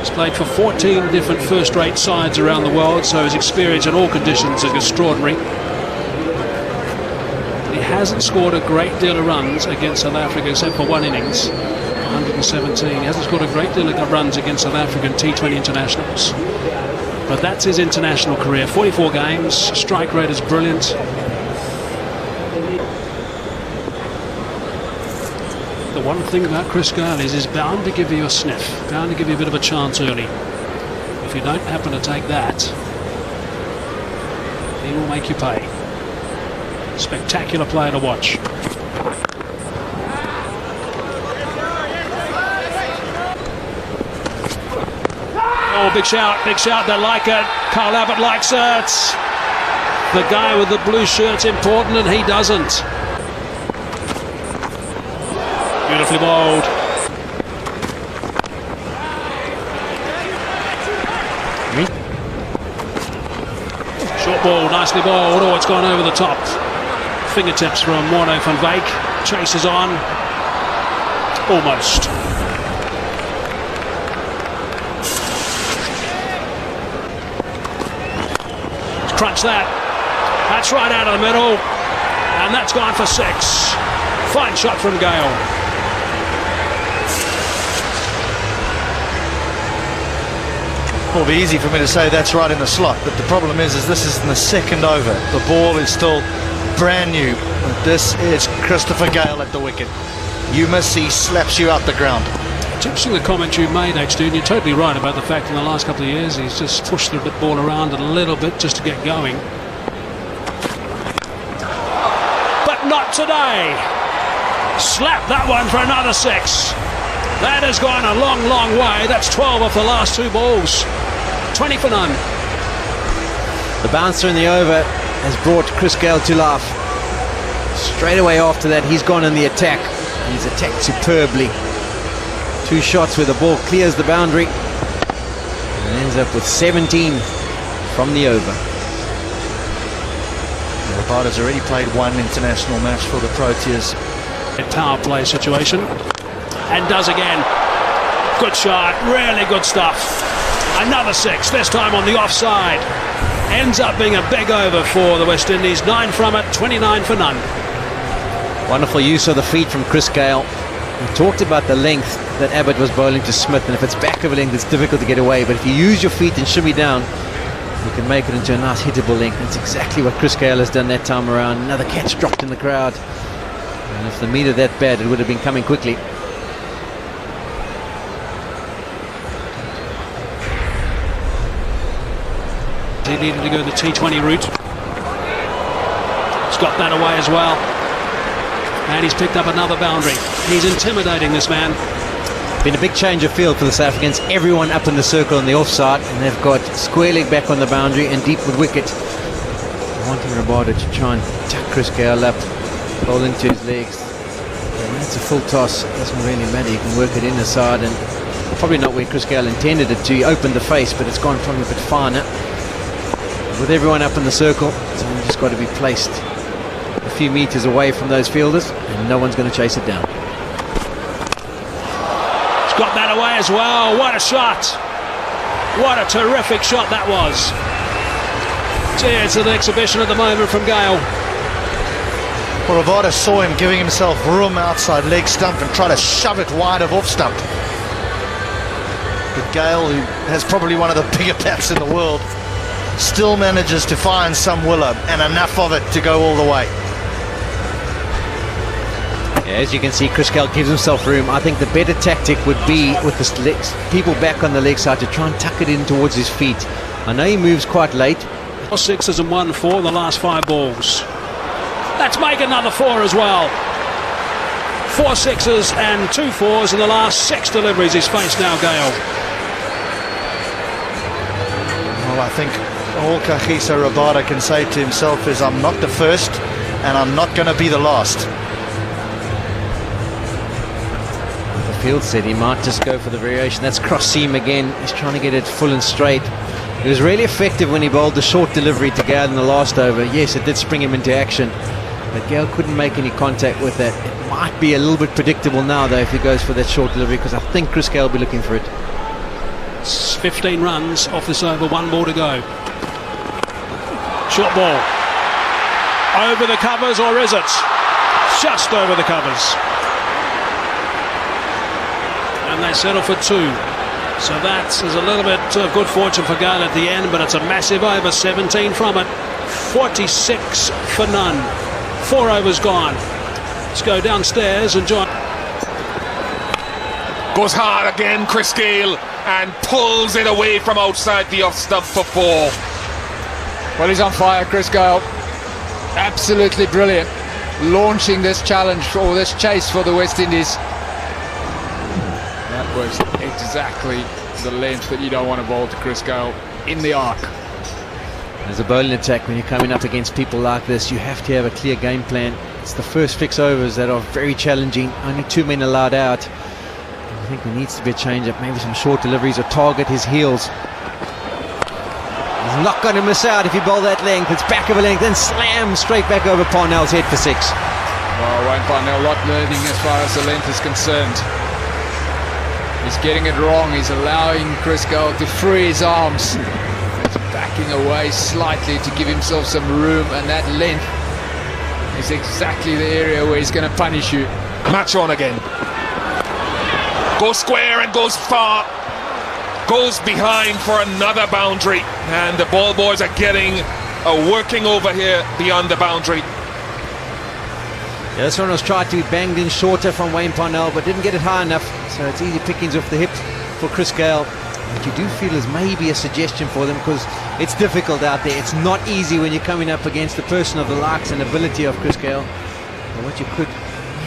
He's played for 14 different first-rate sides around the world, so his experience in all conditions is extraordinary. He hasn't scored a great deal of runs against South Africa except for one innings, 117. He hasn't scored a great deal of runs against South African T20 internationals. But that's his international career. 44 games, strike rate is brilliant. The one thing about Chris Gayle is he's bound to give you a sniff, bound to give you a bit of a chance early. If you don't happen to take that, he will make you pay. Spectacular player to watch. Oh, big shout, they like it. Kyle Abbott likes it. The guy with the blue shirt's important and he doesn't. Beautifully bowled. Short ball, nicely bowled. Oh, it's gone over the top. Fingertips from Morné van Wyk. Chases on. Almost. Crunch that. That's right out of the middle. And that's gone for 6. Fine shot from Gayle. Well, it'll be easy for me to say that's right in the slot, but the problem is this is in the second over. The ball is still brand new. This is Christopher Gayle at the wicket. You miss, he slaps you out the ground. It's interesting the comment you made, HD, and you're totally right about the fact in the last couple of years he's just pushed the ball around a little bit just to get going. But not today. Slap that one for another 6. That has gone a long, long way. That's 12 off the last 2 balls. 20 for none. The bouncer in the over has brought Chris Gayle to life. Straight away after that, he's gone in the attack. He's attacked superbly. 2 shots where the ball clears the boundary and ends up with 17 from the over. Rabada's already played 1 international match for the Proteas. Power play situation. And does again. Good shot, really good stuff. Another 6, this time on the offside. Ends up being a big over for the West Indies. 9 from it, 29 for none. Wonderful use of the feet from Chris Gayle. We talked about the length that Abbott was bowling to Smith, and if it's back of a length, it's difficult to get away. But if you use your feet and shimmy down, you can make it into a nice hittable length. That's exactly what Chris Gayle has done that time around. Another catch dropped in the crowd. And if the meter that bad, it would have been coming quickly. He needed to go the T20 route. He's got that away as well. And he's picked up another boundary. He's intimidating, this man. Been a big change of field for the South Africans. Everyone up in the circle on the offside, and they've got square leg back on the boundary and deep with wicket. Wanting Rabada to try and tuck Chris Gayle up, roll into his legs. And that's a full toss. Doesn't really matter. You can work it in the side, and probably not where Chris Gayle intended it to. He opened the face, but it's gone probably a bit finer. With everyone up in the circle, someone just got to be placed a few meters away from those fielders, and no one's going to chase it down. He's got that away as well. What a shot! What a terrific shot that was. Cheers to the exhibition at the moment from Gayle. Well, Rabada saw him giving himself room outside leg stump and tried to shove it wide of off stump. But Gayle, who has probably one of the bigger bats in the world, still manages to find some willow and enough of it to go all the way. Yeah, as you can see, Chris Gayle gives himself room. I think the better tactic would be with the legs, people back on the leg side, to try and tuck it in towards his feet. I know he moves quite late. 4 6s and 1 4 the last 5 balls. Let's make another 4 as well. 4 6s and 2 4s in the last 6 deliveries he's faced now, Gayle. Well, I think all Kagiso Rabada can say to himself is, I'm not the first and I'm not going to be the last. The field said he might just go for the variation. That's cross seam again. He's trying to get it full and straight. It was really effective when he bowled the short delivery to Gayle in the last over. Yes, it did spring him into action, but Gayle couldn't make any contact with that. It might be a little bit predictable now, though, if he goes for that short delivery, because I think Chris Gayle will be looking for it. 15 runs off this over, one more to go. Short ball. Over the covers, or is it? Just over the covers. And they settle for 2. So that is a little bit of good fortune for Gale at the end, but it's a massive over, 17 from it. 46 for none. 4 overs gone. Let's go downstairs and join. Goes hard again, Chris Gayle, and pulls it away from outside the off stump for 4. Well, he's on fire, Chris Gayle. Absolutely brilliant. Launching this challenge or this chase for the West Indies. That was exactly the length that you don't want to bowl to Chris Gayle in the arc. As a bowling attack, when you're coming up against people like this, you have to have a clear game plan. It's the first 6 overs that are very challenging. Only 2 men allowed out. I think there needs to be a change-up, maybe some short deliveries or target his heels. He's not going to miss out if he bowl that length. It's back of a length and slam straight back over Parnell's head for 6. Well, Wayne Parnell not learning as far as the length is concerned. He's getting it wrong. He's allowing Chris Gayle to free his arms. He's backing away slightly to give himself some room, and that length is exactly the area where he's going to punish you. Match on again. Goes square and goes far. Goes behind for another boundary, and the ball boys are getting a working over here beyond the boundary. Yeah, this one was tried to be banged in shorter from Wayne Parnell, but didn't get it high enough, so it's easy pickings off the hip for Chris Gayle. What you do feel is maybe a suggestion for them, because it's difficult out there. It's not easy when you're coming up against a person of the likes and ability of Chris Gayle. But what you could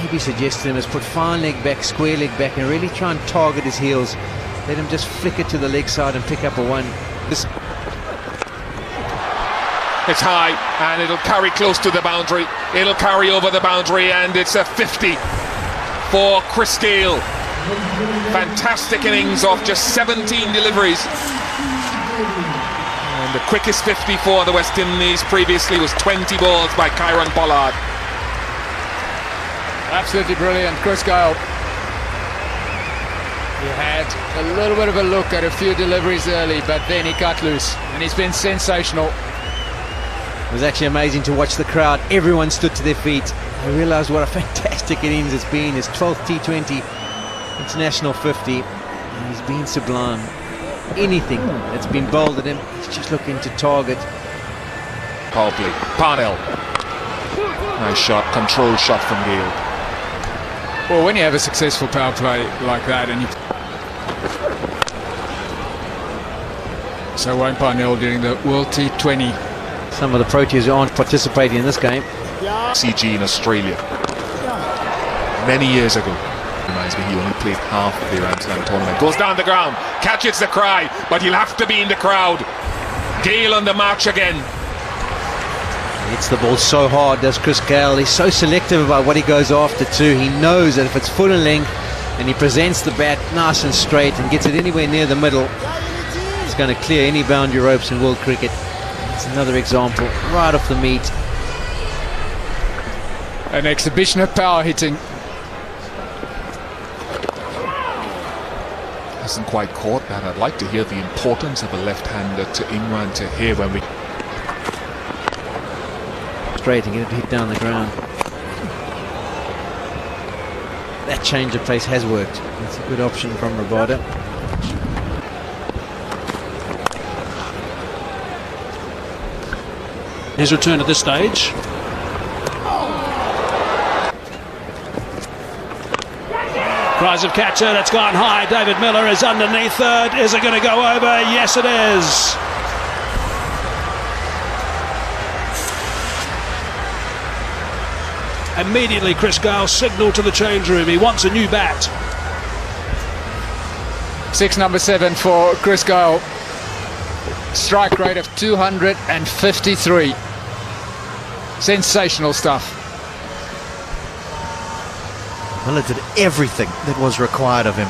maybe suggest to them is put fine leg back, square leg back, and really try and target his heels. Let him just flick it to the leg side and pick up a 1. It's high, and it'll carry close to the boundary. It'll carry over the boundary, and it's a 50 for Chris Gayle. Fantastic innings of just 17 deliveries. And the quickest 50 for the West Indies previously was 20 balls by Kieron Pollard. Absolutely brilliant, Chris Gayle. He had a little bit of a look at a few deliveries early, but then he cut loose, and he's been sensational. It was actually amazing to watch the crowd. Everyone stood to their feet. I realised what a fantastic innings it's been. His 12th T20 international 50. And he's been sublime. Anything that's been bowled at him, he's just looking to target. Power play. Parnell. Nice shot, controlled shot from Gayle. Well, when you have a successful power play like that, and you... So Wayne Parnell during the World T20. Some of the Proteas aren't participating in this game. CG in Australia. Many years ago. Reminds me, he only played half of the Grand Slam tournament. Goes down the ground, catches the cry, but he'll have to be in the crowd. Gayle on the march again. He hits the ball so hard, does Chris Gayle. He's so selective about what he goes after too. He knows that if it's full in length and he presents the bat nice and straight and gets it anywhere near the middle, it's going to clear any boundary ropes in world cricket. It's another example, right off the meat. An exhibition of power hitting. Hasn't quite caught that. I'd like to hear the importance of a left-hander to Imran Tahir when we... Straight and get it hit down the ground. That change of pace has worked. It's a good option from Rabada. His return at this stage. Cries of catcher, that's gone high. David Miller is underneath third. Is it going to go over? Yes, it is. Immediately Chris Gayle signalled to the change room. He wants a new bat. 6 number 7 for Chris Gayle. Strike rate of 253. Sensational stuff. Miller did everything that was required of him.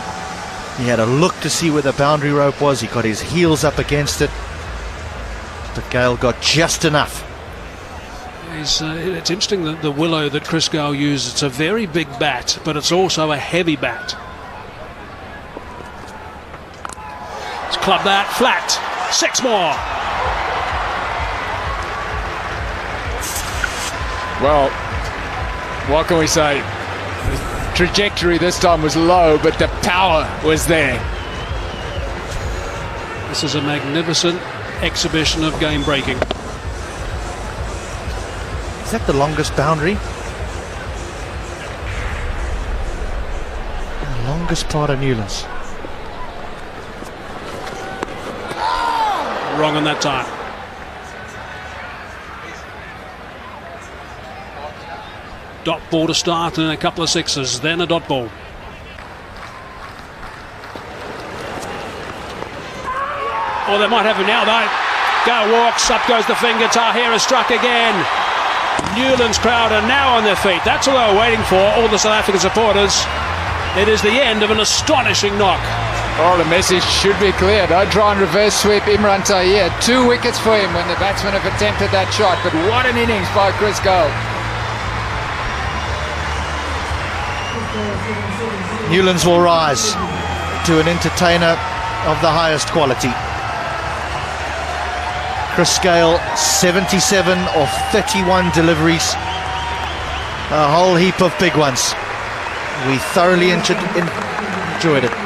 He had a look to see where the boundary rope was. He got his heels up against it. But Gayle got just enough. It's interesting that the willow that Chris Gayle uses, it's a very big bat, but it's also a heavy bat. It's club that flat. 6 more. Well, what can we say? The trajectory this time was low, but the power was there. This is a magnificent exhibition of game breaking. Is that the longest boundary? The longest part of Newlands. Wrong on that time. Dot ball to start and a couple of sixes, then a dot ball. Oh, they might have him now though. Go walks, up goes the finger. Tahir has struck again. Newlands crowd are now on their feet. That's all they were waiting for, all the South African supporters. It is the end of an astonishing knock. Oh, the message should be clear. Don't try and reverse sweep Imran Tahir. 2 wickets for him when the batsmen have attempted that shot. But what an innings by Chris Gayle. Newlands will rise to an entertainer of the highest quality. Chris Gayle, 77 of 31 deliveries, a whole heap of big ones. We thoroughly enjoyed it.